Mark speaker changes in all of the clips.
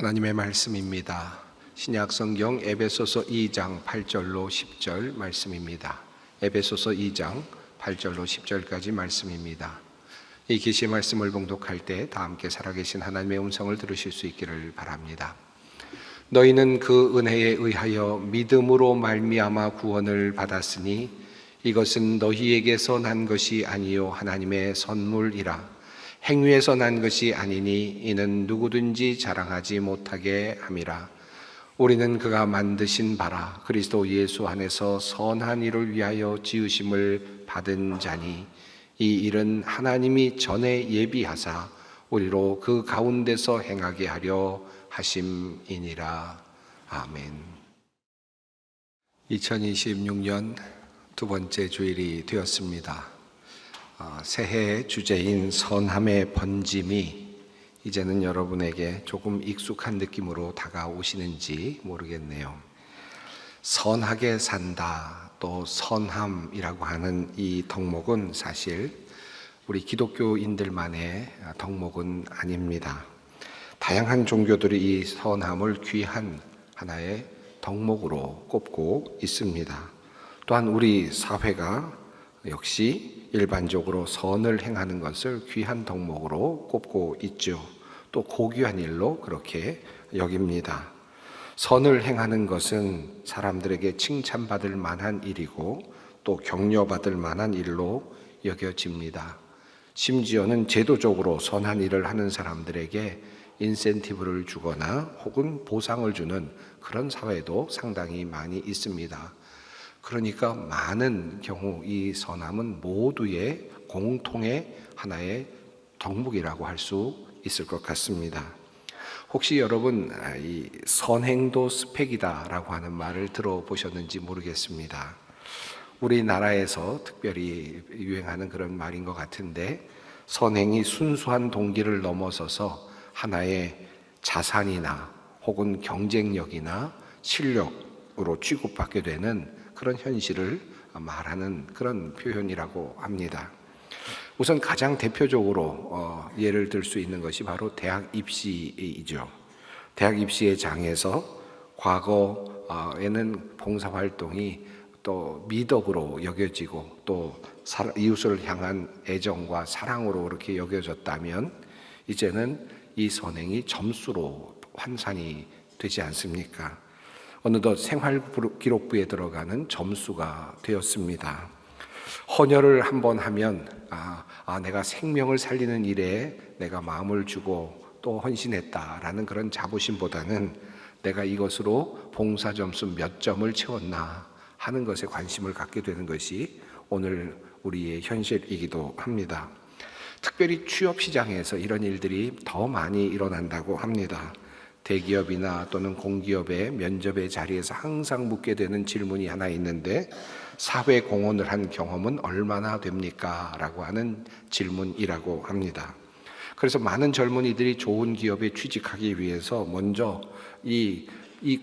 Speaker 1: 하나님의 말씀입니다. 신약 성경 에베소서 2장 8절로 10절 말씀입니다. 에베소서 2장 8절로 10절까지 말씀입니다. 이 계시의 말씀을 봉독할 때 다 함께 살아계신 하나님의 음성을 들으실 수 있기를 바랍니다. 너희는 그 은혜에 의하여 믿음으로 말미암아 구원을 받았으니 이것은 너희에게서 난 것이 아니요 하나님의 선물이라. 행위에서 난 것이 아니니 이는 누구든지 자랑하지 못하게 함이라. 우리는 그가 만드신 바라 그리스도 예수 안에서 선한 일을 위하여 지으심을 받은 자니 이 일은 하나님이 전에 예비하사 우리로 그 가운데서 행하게 하려 하심이니라. 아멘. 2026년 두 번째 주일이 되었습니다. 새해 주제인 선함의 번짐이 이제는 여러분에게 조금 익숙한 느낌으로 다가오시는지 모르겠네요. 선하게 산다, 또 선함이라고 하는 이 덕목은 사실 우리 기독교인들만의 덕목은 아닙니다. 다양한 종교들이 이 선함을 귀한 하나의 덕목으로 꼽고 있습니다. 또한 우리 사회가 역시 일반적으로 선을 행하는 것을 귀한 덕목으로 꼽고 있죠. 또 고귀한 일로 그렇게 여깁니다. 선을 행하는 것은 사람들에게 칭찬받을 만한 일이고 또 격려받을 만한 일로 여겨집니다. 심지어는 제도적으로 선한 일을 하는 사람들에게 인센티브를 주거나 혹은 보상을 주는 그런 사회도 상당히 많이 있습니다. 그러니까 많은 경우 이 선함은 모두의 공통의 하나의 덕목이라고 할 수 있을 것 같습니다. 혹시 여러분 이 선행도 스펙이다라고 하는 말을 들어보셨는지 모르겠습니다. 우리나라에서 특별히 유행하는 그런 말인 것 같은데, 선행이 순수한 동기를 넘어서서 하나의 자산이나 혹은 경쟁력이나 실력으로 취급받게 되는 그런 현실을 말하는 그런 표현이라고 합니다. 우선 가장 대표적으로 예를 들 수 있는 것이 바로 대학 입시이죠. 대학 입시의 장에서 과거에는 봉사활동이 또 미덕으로 여겨지고 또 이웃을 향한 애정과 사랑으로 이렇게 여겨졌다면 이제는 이 선행이 점수로 환산이 되지 않습니까? 어느덧 생활기록부에 들어가는 점수가 되었습니다. 헌혈을 한번 하면 내가 생명을 살리는 일에 내가 마음을 주고 또 헌신했다라는 그런 자부심보다는 내가 이것으로 봉사 점수 몇 점을 채웠나 하는 것에 관심을 갖게 되는 것이 오늘 우리의 현실이기도 합니다. 특별히 취업 시장에서 이런 일들이 더 많이 일어난다고 합니다. 대기업이나 또는 공기업의 면접의 자리에서 항상 묻게 되는 질문이 하나 있는데, 사회 공헌을 한 경험은 얼마나 됩니까? 라고 하는 질문이라고 합니다. 그래서 많은 젊은이들이 좋은 기업에 취직하기 위해서 먼저 이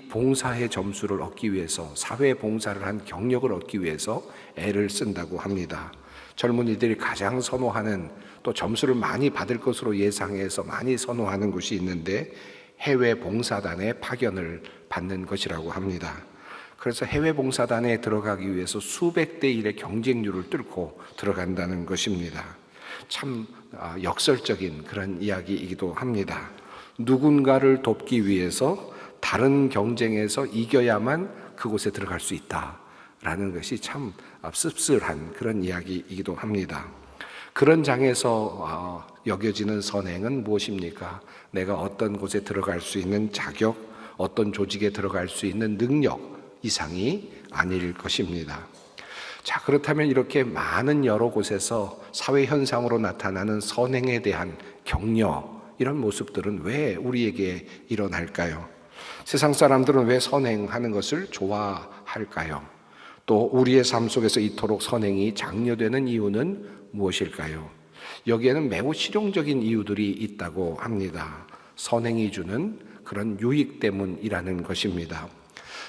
Speaker 1: 봉사의 점수를 얻기 위해서, 사회 봉사를 한 경력을 얻기 위해서 애를 쓴다고 합니다. 젊은이들이 가장 선호하는, 또 점수를 많이 받을 것으로 예상해서 많이 선호하는 곳이 있는데 해외 봉사단의 파견을 받는 것이라고 합니다. 그래서 해외 봉사단에 들어가기 위해서 수백 대 1의 경쟁률을 뚫고 들어간다는 것입니다. 참 역설적인 그런 이야기이기도 합니다. 누군가를 돕기 위해서 다른 경쟁에서 이겨야만 그곳에 들어갈 수 있다라는 것이 참 씁쓸한 그런 이야기이기도 합니다. 그런 장에서 여겨지는 선행은 무엇입니까? 내가 어떤 곳에 들어갈 수 있는 자격, 어떤 조직에 들어갈 수 있는 능력 이상이 아닐 것입니다. 자, 그렇다면 이렇게 많은 여러 곳에서 사회 현상으로 나타나는 선행에 대한 격려, 이런 모습들은 왜 우리에게 일어날까요? 세상 사람들은 왜 선행하는 것을 좋아할까요? 또 우리의 삶 속에서 이토록 선행이 장려되는 이유는 무엇일까요? 여기에는 매우 실용적인 이유들이 있다고 합니다. 선행이 주는 그런 유익 때문이라는 것입니다.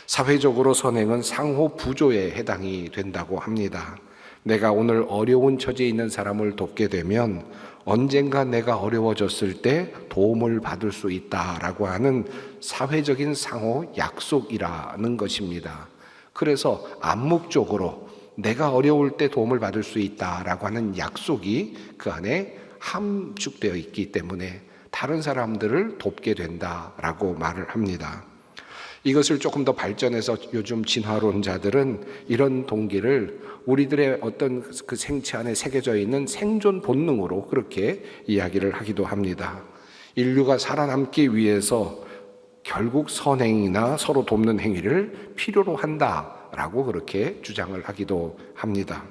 Speaker 1: 사회적으로 선행은 상호 부조에 해당이 된다고 합니다. 내가 오늘 어려운 처지에 있는 사람을 돕게 되면 언젠가 내가 어려워졌을 때 도움을 받을 수 있다라고 하는 사회적인 상호 약속이라는 것입니다. 그래서 암묵적으로 내가 어려울 때 도움을 받을 수 있다라고 하는 약속이 그 안에 함축되어 있기 때문에 다른 사람들을 돕게 된다라고 말을 합니다. 이것을 조금 더 발전해서 요즘 진화론자들은 이런 동기를 우리들의 어떤 그 생체 안에 새겨져 있는 생존 본능으로 그렇게 이야기를 하기도 합니다. 인류가 살아남기 위해서 결국 선행이나 서로 돕는 행위를 필요로 한다라고 그렇게 주장을 하기도 합니다.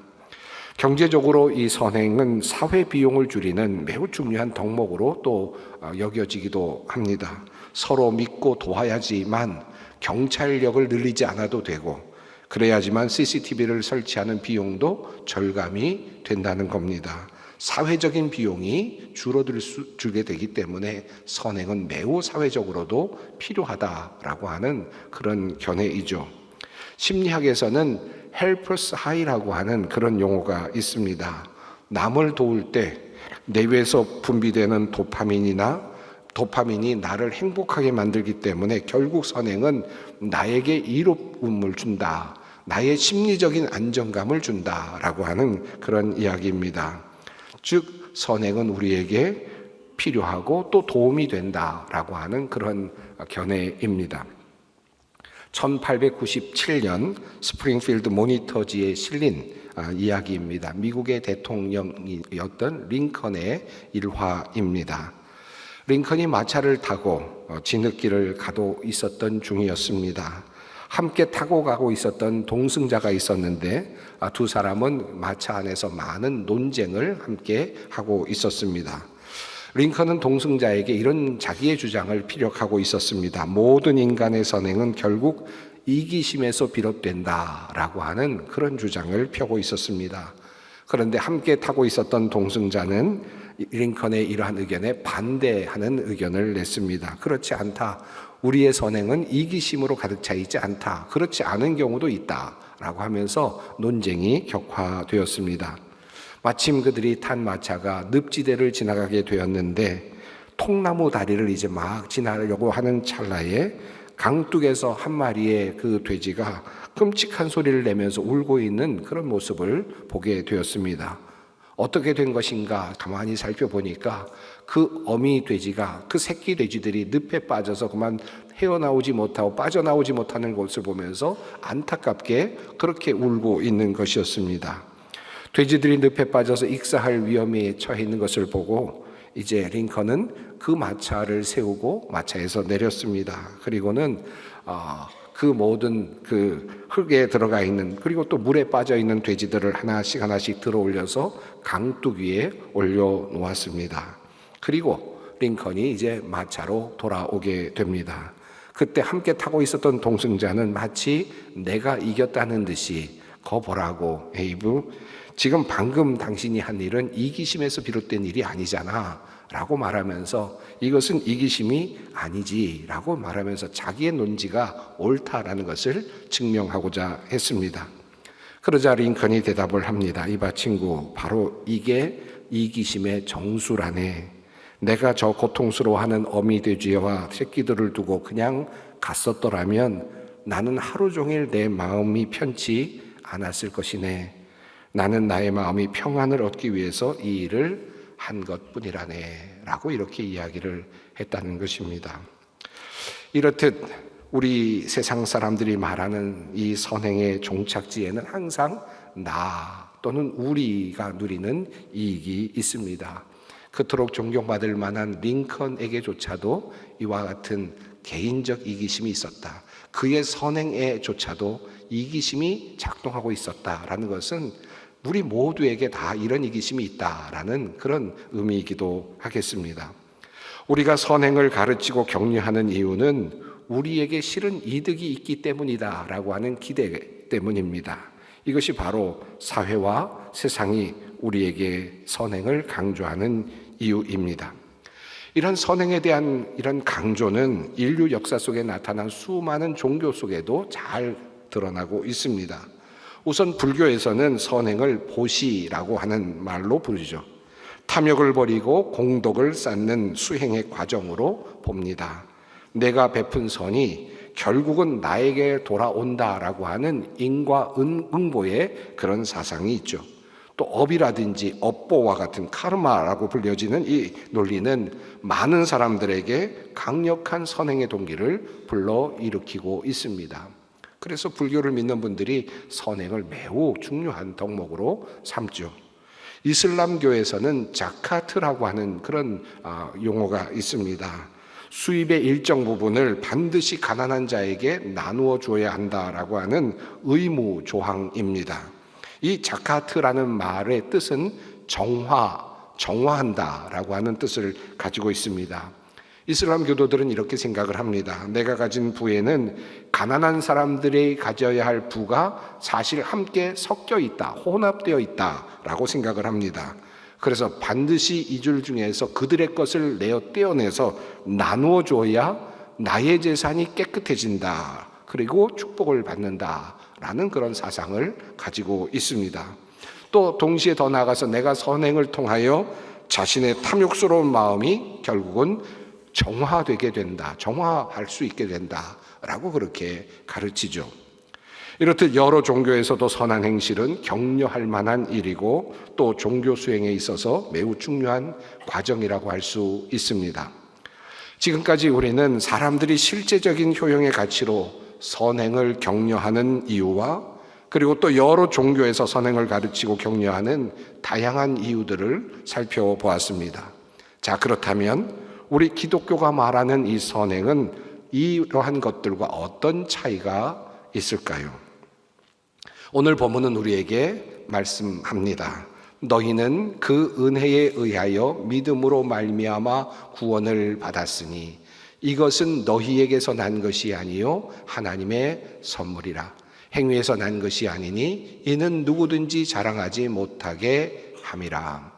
Speaker 1: 경제적으로 이 선행은 사회 비용을 줄이는 매우 중요한 덕목으로 또 여겨지기도 합니다. 서로 믿고 도와야지만 경찰력을 늘리지 않아도 되고 그래야지만 CCTV를 설치하는 비용도 절감이 된다는 겁니다. 사회적인 비용이 줄게 되기 때문에 선행은 매우 사회적으로도 필요하다라고 하는 그런 견해이죠. 심리학에서는 헬퍼스 하이라고 하는 그런 용어가 있습니다. 남을 도울 때 뇌에서 분비되는 도파민이 나를 행복하게 만들기 때문에 결국 선행은 나에게 이로움을 준다, 나의 심리적인 안정감을 준다라고 하는 그런 이야기입니다. 즉 선행은 우리에게 필요하고 또 도움이 된다라고 하는 그런 견해입니다. 1897년 스프링필드 모니터지에 실린 이야기입니다. 미국의 대통령이었던 링컨의 일화입니다. 링컨이 마차를 타고 진흙길을 가고 있었던 중이었습니다. 함께 타고 가고 있었던 동승자가 있었는데 두 사람은 마차 안에서 많은 논쟁을 함께 하고 있었습니다. 링컨은 동승자에게 이런 자기의 주장을 피력하고 있었습니다. 모든 인간의 선행은 결국 이기심에서 비롯된다라고 하는 그런 주장을 펴고 있었습니다. 그런데 함께 타고 있었던 동승자는 링컨의 이러한 의견에 반대하는 의견을 냈습니다. 그렇지 않다. 우리의 선행은 이기심으로 가득 차 있지 않다. 그렇지 않은 경우도 있다라고 하면서 논쟁이 격화되었습니다. 마침 그들이 탄 마차가 늪지대를 지나가게 되었는데 통나무 다리를 이제 막 지나려고 하는 찰나에 강둑에서 한 마리의 그 돼지가 끔찍한 소리를 내면서 울고 있는 그런 모습을 보게 되었습니다. 어떻게 된 것인가 가만히 살펴보니까 그 어미 돼지가 그 새끼 돼지들이 늪에 빠져서 그만 헤어나오지 못하고 빠져나오지 못하는 것을 보면서 안타깝게 그렇게 울고 있는 것이었습니다. 돼지들이 늪에 빠져서 익사할 위험에 처해 있는 것을 보고 이제 링컨은 그 마차를 세우고 마차에서 내렸습니다. 그리고는 그 모든 그 흙에 들어가 있는 그리고 또 물에 빠져 있는 돼지들을 하나씩 들어 올려서 강둑 위에 올려 놓았습니다. 그리고 링컨이 이제 마차로 돌아오게 됩니다. 그때 함께 타고 있었던 동승자는 마치 내가 이겼다는 듯이 거보라고 에이브 지금 방금 당신이 한 일은 이기심에서 비롯된 일이 아니잖아 라고 말하면서 이것은 이기심이 아니지 라고 말하면서 자기의 논지가 옳다라는 것을 증명하고자 했습니다. 그러자 링컨이 대답을 합니다. 이봐 친구, 바로 이게 이기심의 정수라네. 내가 저 고통스러워하는 어미 돼지와 새끼들을 두고 그냥 갔었더라면 나는 하루 종일 내 마음이 편치 않았을 것이네. 나는 나의 마음이 평안을 얻기 위해서 이 일을 한 것뿐이라네 라고 이렇게 이야기를 했다는 것입니다. 이렇듯 우리 세상 사람들이 말하는 이 선행의 종착지에는 항상 나 또는 우리가 누리는 이익이 있습니다. 그토록 존경받을 만한 링컨에게조차도 이와 같은 개인적 이기심이 있었다. 그의 선행에조차도 이기심이 작동하고 있었다라는 것은 우리 모두에게 다 이런 이기심이 있다라는 그런 의미이기도 하겠습니다. 우리가 선행을 가르치고 격려하는 이유는 우리에게 실은 이득이 있기 때문이다라고 하는 기대 때문입니다. 이것이 바로 사회와 세상이 우리에게 선행을 강조하는 이유입니다. 이런 선행에 대한 이런 강조는 인류 역사 속에 나타난 수많은 종교 속에도 잘 드러나고 있습니다. 우선 불교에서는 선행을 보시라고 하는 말로 부르죠. 탐욕을 버리고 공덕을 쌓는 수행의 과정으로 봅니다. 내가 베푼 선이 결국은 나에게 돌아온다라고 하는 인과 응보의 그런 사상이 있죠. 또 업이라든지 업보와 같은 카르마라고 불려지는 이 논리는 많은 사람들에게 강력한 선행의 동기를 불러일으키고 있습니다. 그래서 불교를 믿는 분들이 선행을 매우 중요한 덕목으로 삼죠. 이슬람교에서는 자카트라고 하는 그런 용어가 있습니다. 수입의 일정 부분을 반드시 가난한 자에게 나누어 줘야 한다라고 하는 의무 조항입니다. 이 자카트라는 말의 뜻은 정화한다라고 하는 뜻을 가지고 있습니다. 이슬람 교도들은 이렇게 생각을 합니다. 내가 가진 부에는 가난한 사람들이 가져야 할 부가 사실 함께 섞여 있다, 혼합되어 있다라고 생각을 합니다. 그래서 반드시 이 줄 중에서 그들의 것을 떼어내서 나누어 줘야 나의 재산이 깨끗해진다. 그리고 축복을 받는다라는 그런 사상을 가지고 있습니다. 또 동시에 더 나아가서 내가 선행을 통하여 자신의 탐욕스러운 마음이 결국은 정화되게 된다. 정화할 수 있게 된다라고 그렇게 가르치죠. 이렇듯 여러 종교에서도 선한 행실은 격려할 만한 일이고 또 종교 수행에 있어서 매우 중요한 과정이라고 할 수 있습니다. 지금까지 우리는 사람들이 실제적인 효용의 가치로 선행을 격려하는 이유와 그리고 또 여러 종교에서 선행을 가르치고 격려하는 다양한 이유들을 살펴보았습니다. 자, 그렇다면 우리 기독교가 말하는 이 선행은 이러한 것들과 어떤 차이가 있을까요? 오늘 본문은 우리에게 말씀합니다. 너희는 그 은혜에 의하여 믿음으로 말미암아 구원을 받았으니 이것은 너희에게서 난 것이 아니요 하나님의 선물이라. 행위에서 난 것이 아니니 이는 누구든지 자랑하지 못하게 함이라.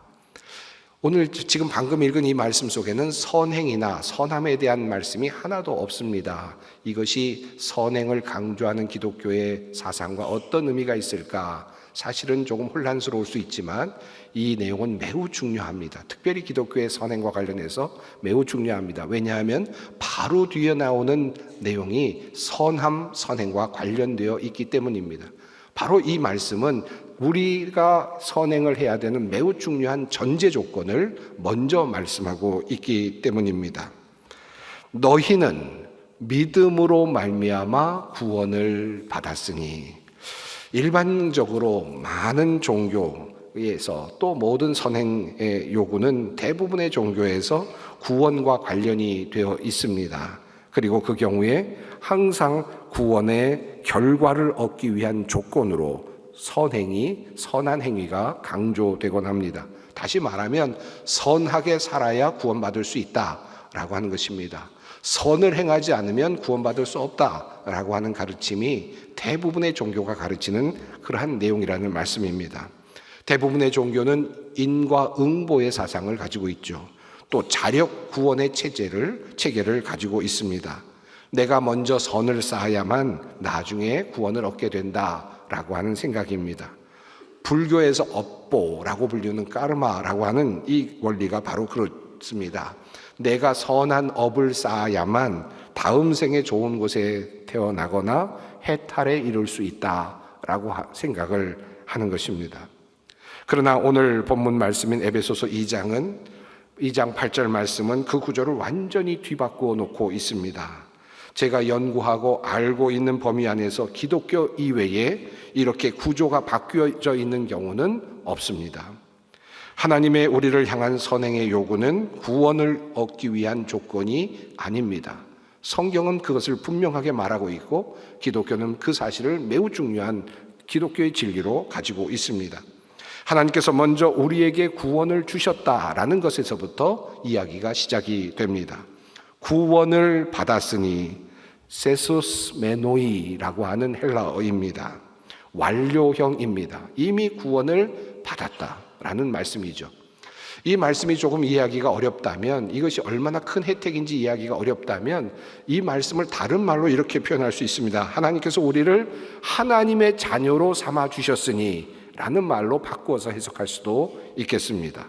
Speaker 1: 오늘 지금 방금 읽은 이 말씀 속에는 선행이나 선함에 대한 말씀이 하나도 없습니다. 이것이 선행을 강조하는 기독교의 사상과 어떤 의미가 있을까? 사실은 조금 혼란스러울 수 있지만 이 내용은 매우 중요합니다. 특별히 기독교의 선행과 관련해서 매우 중요합니다. 왜냐하면 바로 뒤에 나오는 내용이 선함, 선행과 관련되어 있기 때문입니다. 바로 이 말씀은 우리가 선행을 해야 되는 매우 중요한 전제 조건을 먼저 말씀하고 있기 때문입니다. 너희는 믿음으로 말미암아 구원을 받았으니, 일반적으로 많은 종교에서 또 모든 선행의 요구는 대부분의 종교에서 구원과 관련이 되어 있습니다. 그리고 그 경우에 항상 구원의 결과를 얻기 위한 조건으로 선행이, 선한 행위가 강조되곤 합니다. 다시 말하면 선하게 살아야 구원받을 수 있다라고 하는 것입니다. 선을 행하지 않으면 구원받을 수 없다라고 하는 가르침이 대부분의 종교가 가르치는 그러한 내용이라는 말씀입니다. 대부분의 종교는 인과 응보의 사상을 가지고 있죠. 또 자력 구원의 체계를 가지고 있습니다. 내가 먼저 선을 쌓아야만 나중에 구원을 얻게 된다라고 하는 생각입니다. 불교에서 업보라고 불리는 까르마라고 하는 이 원리가 바로 그렇습니다. 내가 선한 업을 쌓아야만 다음 생에 좋은 곳에 태어나거나 해탈에 이룰 수 있다라고 생각을 하는 것입니다. 그러나 오늘 본문 말씀인 에베소서 2장 8절 말씀은 그 구조를 완전히 뒤바꾸어 놓고 있습니다. 제가 연구하고 알고 있는 범위 안에서 기독교 이외에 이렇게 구조가 바뀌어져 있는 경우는 없습니다. 하나님의 우리를 향한 선행의 요구는 구원을 얻기 위한 조건이 아닙니다. 성경은 그것을 분명하게 말하고 있고 기독교는 그 사실을 매우 중요한 기독교의 진리로 가지고 있습니다. 하나님께서 먼저 우리에게 구원을 주셨다라는 것에서부터 이야기가 시작이 됩니다. 구원을 받았으니 세소스 메노이라고 하는 헬라어입니다. 완료형입니다. 이미 구원을 받았다라는 말씀이죠. 이 말씀이 조금 이해하기가 어렵다면, 이것이 얼마나 큰 혜택인지 이해하기가 어렵다면 이 말씀을 다른 말로 이렇게 표현할 수 있습니다. 하나님께서 우리를 하나님의 자녀로 삼아 주셨으니 라는 말로 바꾸어서 해석할 수도 있겠습니다.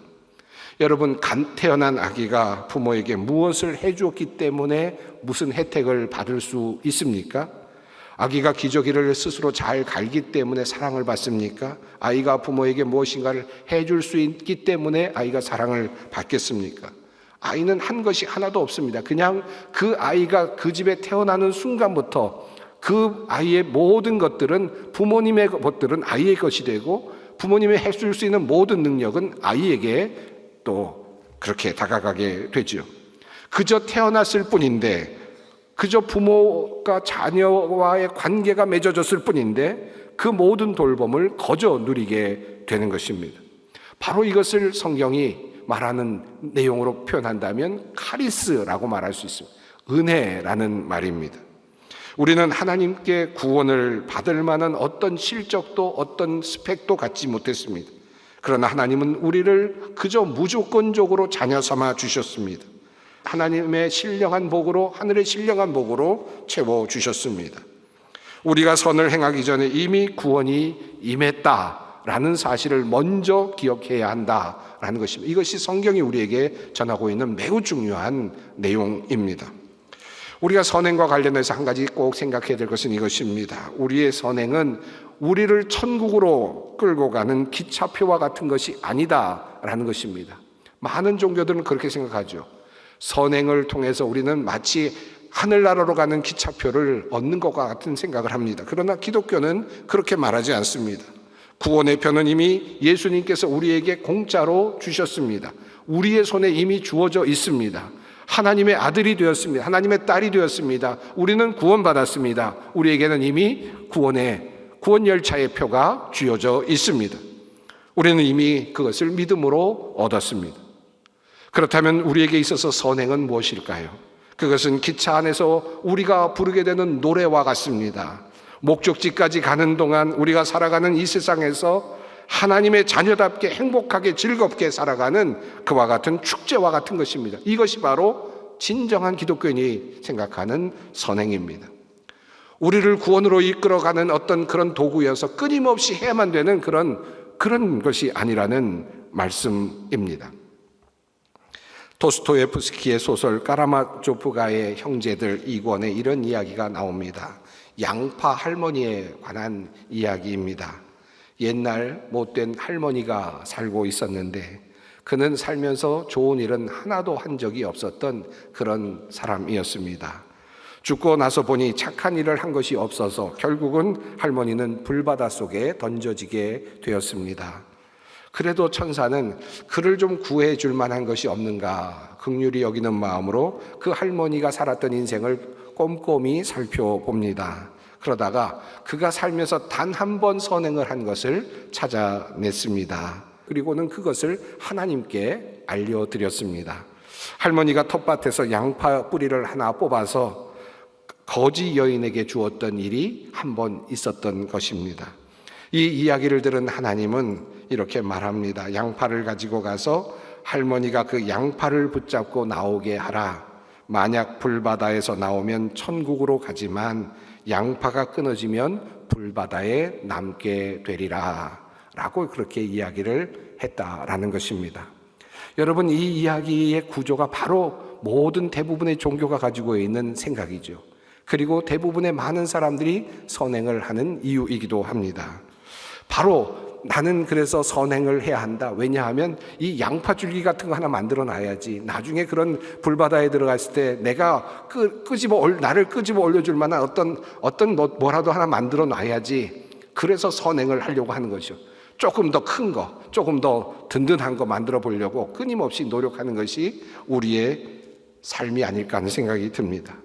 Speaker 1: 여러분, 간 태어난 아기가 부모에게 무엇을 해주었기 때문에 무슨 혜택을 받을 수 있습니까? 아기가 기저귀를 스스로 잘 갈기 때문에 사랑을 받습니까? 아이가 부모에게 무엇인가를 해줄 수 있기 때문에 아이가 사랑을 받겠습니까? 아이는 한 것이 하나도 없습니다. 그냥 그 아이가 그 집에 태어나는 순간부터 그 아이의 모든 것들은, 부모님의 것들은 아이의 것이 되고, 부모님이 해줄 수 있는 모든 능력은 아이에게 또 그렇게 다가가게 되죠. 그저 태어났을 뿐인데, 그저 부모가 자녀와의 관계가 맺어졌을 뿐인데 그 모든 돌봄을 거저 누리게 되는 것입니다. 바로 이것을 성경이 말하는 내용으로 표현한다면 카리스라고 말할 수 있습니다. 은혜라는 말입니다. 우리는 하나님께 구원을 받을 만한 어떤 실적도 어떤 스펙도 갖지 못했습니다. 그러나 하나님은 우리를 그저 무조건적으로 자녀 삼아 주셨습니다. 하나님의 신령한 복으로, 하늘의 신령한 복으로 채워주셨습니다. 우리가 선을 행하기 전에 이미 구원이 임했다라는 사실을 먼저 기억해야 한다라는 것입니다. 이것이 성경이 우리에게 전하고 있는 매우 중요한 내용입니다. 우리가 선행과 관련해서 한 가지 꼭 생각해야 될 것은 이것입니다. 우리의 선행은 우리를 천국으로 끌고 가는 기차표와 같은 것이 아니다라는 것입니다. 많은 종교들은 그렇게 생각하죠. 선행을 통해서 우리는 마치 하늘나라로 가는 기차표를 얻는 것과 같은 생각을 합니다. 그러나 기독교는 그렇게 말하지 않습니다. 구원의 표는 이미 예수님께서 우리에게 공짜로 주셨습니다. 우리의 손에 이미 주어져 있습니다. 하나님의 아들이 되었습니다. 하나님의 딸이 되었습니다. 우리는 구원받았습니다. 우리에게는 이미 구원 열차의 표가 쥐어져 있습니다. 우리는 이미 그것을 믿음으로 얻었습니다. 그렇다면 우리에게 있어서 선행은 무엇일까요? 그것은 기차 안에서 우리가 부르게 되는 노래와 같습니다. 목적지까지 가는 동안 우리가 살아가는 이 세상에서 하나님의 자녀답게 행복하게 즐겁게 살아가는 그와 같은 축제와 같은 것입니다. 이것이 바로 진정한 기독교인이 생각하는 선행입니다. 우리를 구원으로 이끌어가는 어떤 그런 도구여서 끊임없이 해야만 되는 그런 것이 아니라는 말씀입니다. 도스토예프스키의 소설 까라마조프가의 형제들 2권에 이런 이야기가 나옵니다. 양파 할머니에 관한 이야기입니다. 옛날 못된 할머니가 살고 있었는데 그는 살면서 좋은 일은 하나도 한 적이 없었던 그런 사람이었습니다. 죽고 나서 보니 착한 일을 한 것이 없어서 결국은 할머니는 불바다 속에 던져지게 되었습니다. 그래도 천사는 그를 좀 구해 줄 만한 것이 없는가 긍휼히 여기는 마음으로 그 할머니가 살았던 인생을 꼼꼼히 살펴봅니다. 그러다가 그가 살면서 단 한 번 선행을 한 것을 찾아냈습니다. 그리고는 그것을 하나님께 알려드렸습니다. 할머니가 텃밭에서 양파 뿌리를 하나 뽑아서 거지 여인에게 주었던 일이 한 번 있었던 것입니다. 이 이야기를 들은 하나님은 이렇게 말합니다. 양파를 가지고 가서 할머니가 그 양파를 붙잡고 나오게 하라. 만약 불바다에서 나오면 천국으로 가지만 양파가 끊어지면 불바다에 남게 되리라 라고 그렇게 이야기를 했다라는 것입니다. 여러분, 이 이야기의 구조가 바로 모든 대부분의 종교가 가지고 있는 생각이죠. 그리고 대부분의 많은 사람들이 선행을 하는 이유이기도 합니다. 바로 나는 그래서 선행을 해야 한다. 왜냐하면 이 양파 줄기 같은 거 하나 만들어 놔야지. 나중에 그런 불바다에 들어갔을 때 내가 나를 끄집어 올려줄 만한 어떤 뭐라도 하나 만들어 놔야지. 그래서 선행을 하려고 하는 거죠. 조금 더 큰 거, 조금 더 든든한 거 만들어 보려고 끊임없이 노력하는 것이 우리의 삶이 아닐까 하는 생각이 듭니다.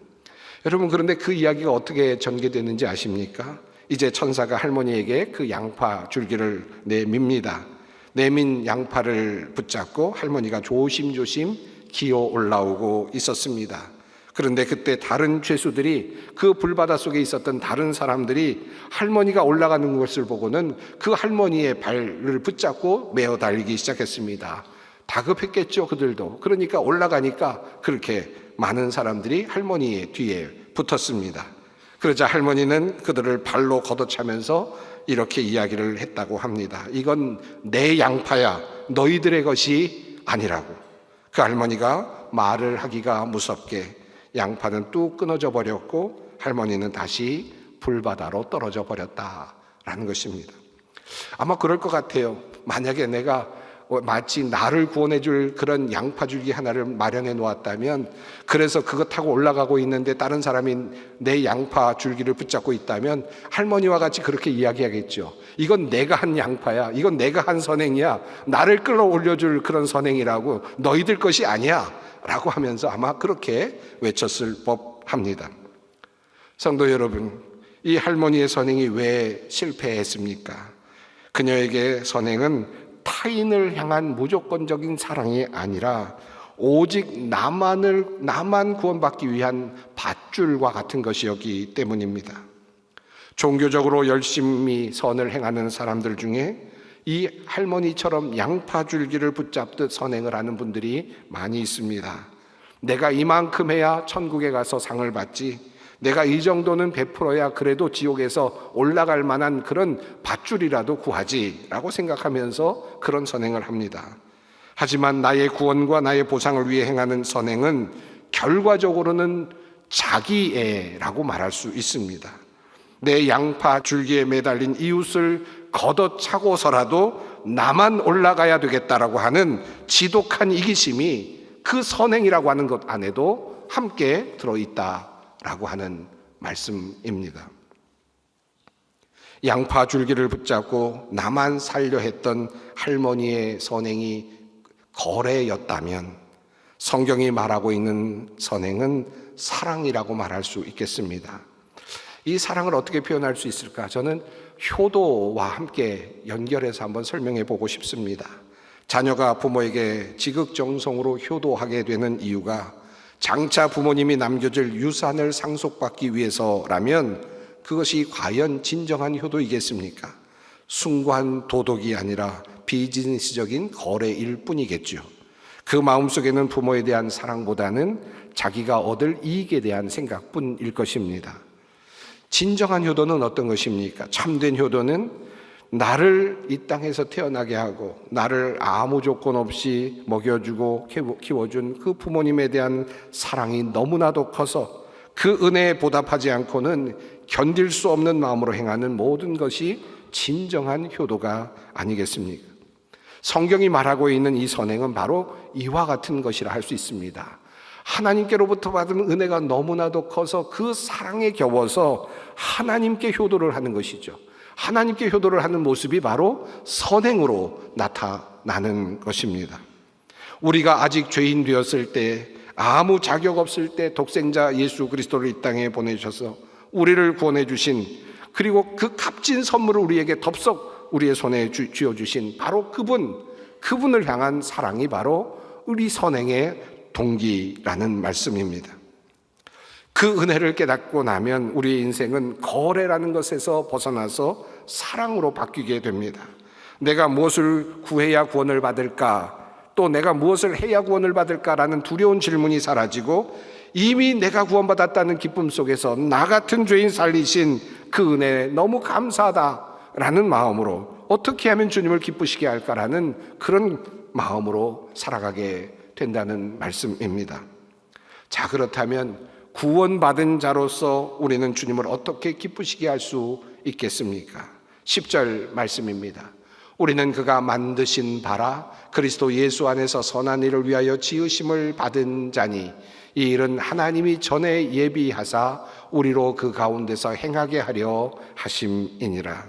Speaker 1: 여러분, 그런데 그 이야기가 어떻게 전개되는지 아십니까? 이제 천사가 할머니에게 그 양파 줄기를 내밉니다. 내민 양파를 붙잡고 할머니가 조심조심 기어 올라오고 있었습니다. 그런데 그때 다른 죄수들이, 그 불바다 속에 있었던 다른 사람들이 할머니가 올라가는 것을 보고는 그 할머니의 발을 붙잡고 메어 달리기 시작했습니다. 다급했겠죠, 그들도. 그러니까 올라가니까 그렇게 많은 사람들이 할머니의 뒤에 붙었습니다. 그러자 할머니는 그들을 발로 걷어차면서 이렇게 이야기를 했다고 합니다. 이건 내 양파야, 너희들의 것이 아니라고. 그 할머니가 말을 하기가 무섭게 양파는 뚝 끊어져 버렸고 할머니는 다시 불바다로 떨어져 버렸다라는 것입니다. 아마 그럴 것 같아요. 만약에 내가 마치 나를 구원해 줄 그런 양파 줄기 하나를 마련해 놓았다면, 그래서 그거 타고 올라가고 있는데 다른 사람이 내 양파 줄기를 붙잡고 있다면 할머니와 같이 그렇게 이야기하겠죠. 이건 내가 한 양파야, 이건 내가 한 선행이야, 나를 끌어올려 줄 그런 선행이라고, 너희들 것이 아니야 라고 하면서 아마 그렇게 외쳤을 법합니다. 성도 여러분, 이 할머니의 선행이 왜 실패했습니까? 그녀에게 선행은 타인을 향한 무조건적인 사랑이 아니라 오직 나만 구원받기 위한 밧줄과 같은 것이었기 때문입니다. 종교적으로 열심히 선을 행하는 사람들 중에 이 할머니처럼 양파줄기를 붙잡듯 선행을 하는 분들이 많이 있습니다. 내가 이만큼 해야 천국에 가서 상을 받지, 내가 이 정도는 베풀어야 그래도 지옥에서 올라갈 만한 그런 밧줄이라도 구하지라고 생각하면서 그런 선행을 합니다. 하지만 나의 구원과 나의 보상을 위해 행하는 선행은 결과적으로는 자기애라고 말할 수 있습니다. 내 양파 줄기에 매달린 이웃을 걷어차고서라도 나만 올라가야 되겠다라고 하는 지독한 이기심이 그 선행이라고 하는 것 안에도 함께 들어있다라고 하는 말씀입니다. 양파 줄기를 붙잡고 나만 살려 했던 할머니의 선행이 거래였다면, 성경이 말하고 있는 선행은 사랑이라고 말할 수 있겠습니다. 이 사랑을 어떻게 표현할 수 있을까? 저는 효도와 함께 연결해서 한번 설명해 보고 싶습니다. 자녀가 부모에게 지극정성으로 효도하게 되는 이유가 장차 부모님이 남겨줄 유산을 상속받기 위해서라면 그것이 과연 진정한 효도이겠습니까? 숭고한 도덕이 아니라 비즈니스적인 거래일 뿐이겠죠. 그 마음속에는 부모에 대한 사랑보다는 자기가 얻을 이익에 대한 생각뿐일 것입니다. 진정한 효도는 어떤 것입니까? 참된 효도는 나를 이 땅에서 태어나게 하고 나를 아무 조건 없이 먹여주고 키워준 그 부모님에 대한 사랑이 너무나도 커서 그 은혜에 보답하지 않고는 견딜 수 없는 마음으로 행하는 모든 것이 진정한 효도가 아니겠습니까? 성경이 말하고 있는 이 선행은 바로 이와 같은 것이라 할 수 있습니다. 하나님께로부터 받은 은혜가 너무나도 커서 그 사랑에 겨워서 하나님께 효도를 하는 것이죠. 하나님께 효도를 하는 모습이 바로 선행으로 나타나는 것입니다. 우리가 아직 죄인 되었을 때, 아무 자격 없을 때 독생자 예수 그리스도를 이 땅에 보내주셔서 우리를 구원해 주신, 그리고 그 값진 선물을 우리에게 덥석 우리의 손에 쥐어주신 바로 그분을 향한 사랑이 바로 우리 선행의 동기라는 말씀입니다. 그 은혜를 깨닫고 나면 우리의 인생은 거래라는 것에서 벗어나서 사랑으로 바뀌게 됩니다. 내가 무엇을 구해야 구원을 받을까, 또 내가 무엇을 해야 구원을 받을까라는 두려운 질문이 사라지고 이미 내가 구원받았다는 기쁨 속에서 나 같은 죄인 살리신 그 은혜에 너무 감사하다라는 마음으로 어떻게 하면 주님을 기쁘시게 할까라는 그런 마음으로 살아가게 된다는 말씀입니다. 자, 그렇다면 구원받은 자로서 우리는 주님을 어떻게 기쁘시게 할 수 있겠습니까? 10절 말씀입니다. 우리는 그가 만드신 바라 그리스도 예수 안에서 선한 일을 위하여 지으심을 받은 자니 이 일은 하나님이 전에 예비하사 우리로 그 가운데서 행하게 하려 하심이니라.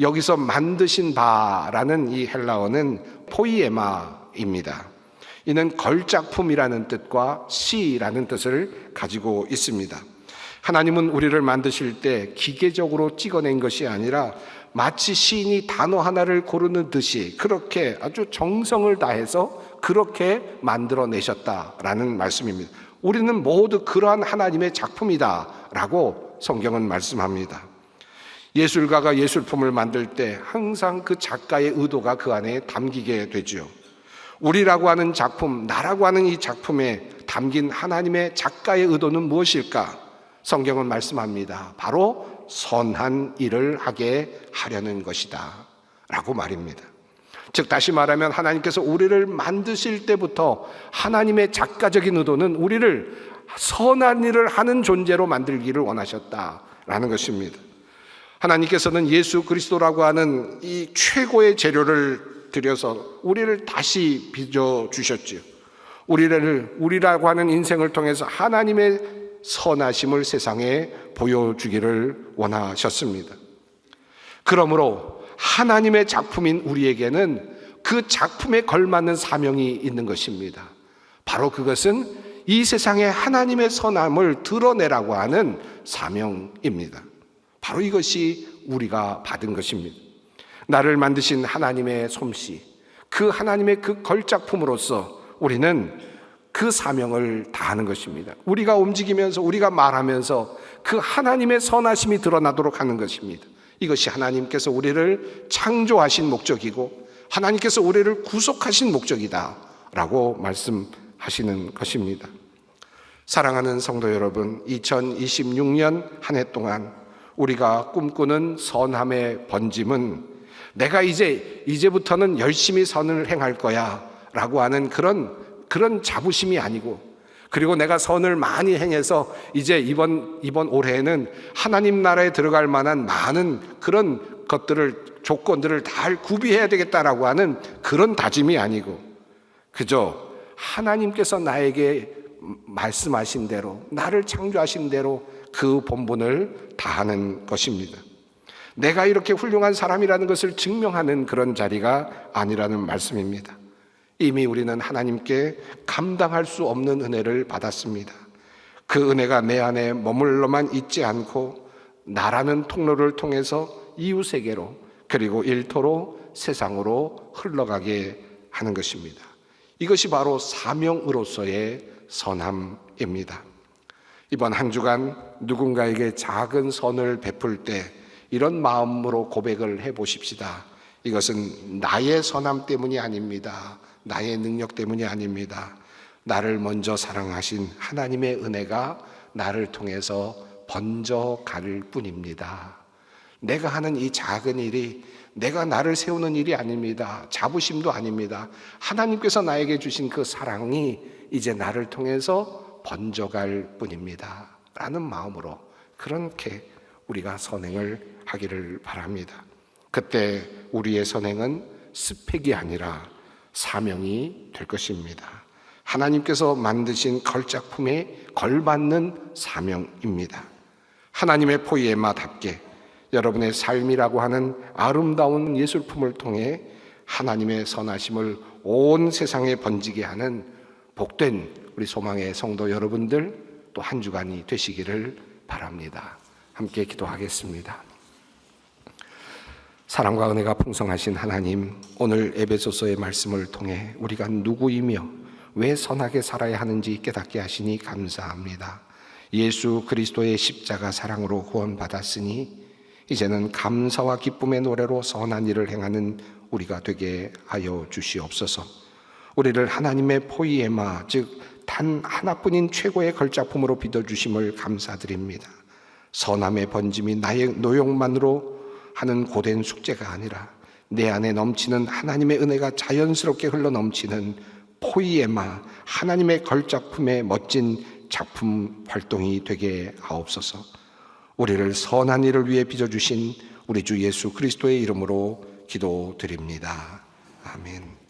Speaker 1: 여기서 만드신 바라는 이 헬라어는 포이에마입니다. 이는 걸작품이라는 뜻과 시라는 뜻을 가지고 있습니다. 하나님은 우리를 만드실 때 기계적으로 찍어낸 것이 아니라 마치 시인이 단어 하나를 고르는 듯이 그렇게 아주 정성을 다해서 그렇게 만들어내셨다라는 말씀입니다. 우리는 모두 그러한 하나님의 작품이다라고 성경은 말씀합니다. 예술가가 예술품을 만들 때 항상 그 작가의 의도가 그 안에 담기게 되죠. 우리라고 하는 작품, 나라고 하는 이 작품에 담긴 하나님의 작가의 의도는 무엇일까? 성경은 말씀합니다. 바로 선한 일을 하게 하려는 것이다 라고 말입니다. 즉 다시 말하면 하나님께서 우리를 만드실 때부터 하나님의 작가적인 의도는 우리를 선한 일을 하는 존재로 만들기를 원하셨다라는 것입니다. 하나님께서는 예수 그리스도라고 하는 이 최고의 재료를 들여서 우리를 다시 빚어주셨지요. 우리라고 하는 인생을 통해서 하나님의 선하심을 세상에 보여주기를 원하셨습니다. 그러므로 하나님의 작품인 우리에게는 그 작품에 걸맞는 사명이 있는 것입니다. 바로 그것은 이 세상에 하나님의 선함을 드러내라고 하는 사명입니다. 바로 이것이 우리가 받은 것입니다. 나를 만드신 하나님의 솜씨, 그 하나님의 그 걸작품으로서 우리는 그 사명을 다하는 것입니다. 우리가 움직이면서 우리가 말하면서 그 하나님의 선하심이 드러나도록 하는 것입니다. 이것이 하나님께서 우리를 창조하신 목적이고 하나님께서 우리를 구속하신 목적이다 라고 말씀하시는 것입니다. 사랑하는 성도 여러분, 2026년 한 해 동안 우리가 꿈꾸는 선함의 번짐은 내가 이제부터는 열심히 선을 행할 거야 라고 하는 그런 자부심이 아니고, 그리고 내가 선을 많이 행해서 이제 이번 올해에는 하나님 나라에 들어갈 만한 많은 그런 조건들을 다 구비해야 되겠다라고 하는 그런 다짐이 아니고, 그저 하나님께서 나에게 말씀하신 대로, 나를 창조하신 대로 그 본분을 다하는 것입니다. 내가 이렇게 훌륭한 사람이라는 것을 증명하는 그런 자리가 아니라는 말씀입니다. 이미 우리는 하나님께 감당할 수 없는 은혜를 받았습니다. 그 은혜가 내 안에 머물러만 있지 않고 나라는 통로를 통해서 이웃에게로, 그리고 일터로, 세상으로 흘러가게 하는 것입니다. 이것이 바로 사명으로서의 선함입니다. 이번 한 주간 누군가에게 작은 선을 베풀 때 이런 마음으로 고백을 해보십시다. 이것은 나의 선함 때문이 아닙니다. 나의 능력 때문이 아닙니다. 나를 먼저 사랑하신 하나님의 은혜가 나를 통해서 번져갈 뿐입니다. 내가 하는 이 작은 일이 내가 나를 세우는 일이 아닙니다. 자부심도 아닙니다. 하나님께서 나에게 주신 그 사랑이 이제 나를 통해서 번져갈 뿐입니다 라는 마음으로 그렇게 우리가 선행을 하기를 바랍니다. 그때 우리의 선행은 스펙이 아니라 사명이 될 것입니다. 하나님께서 만드신 걸작품에 걸맞는 사명입니다. 하나님의 포이에마답게 여러분의 삶이라고 하는 아름다운 예술품을 통해 하나님의 선하심을 온 세상에 번지게 하는 복된 우리 소망의 성도 여러분들, 또 한 주간이 되시기를 바랍니다. 함께 기도하겠습니다. 사랑과 은혜가 풍성하신 하나님, 오늘 에베소서의 말씀을 통해 우리가 누구이며 왜 선하게 살아야 하는지 깨닫게 하시니 감사합니다. 예수 그리스도의 십자가 사랑으로 구원받았으니 이제는 감사와 기쁨의 노래로 선한 일을 행하는 우리가 되게 하여 주시옵소서. 우리를 하나님의 포이에마, 즉 단 하나뿐인 최고의 걸작품으로 빚어주심을 감사드립니다. 선함의 번짐이 나의 노력만으로 하는 고된 숙제가 아니라 내 안에 넘치는 하나님의 은혜가 자연스럽게 흘러넘치는 포이에마, 하나님의 걸작품의 멋진 작품 활동이 되게 하옵소서. 우리를 선한 일을 위해 빚어주신 우리 주 예수 그리스도의 이름으로 기도드립니다. 아멘.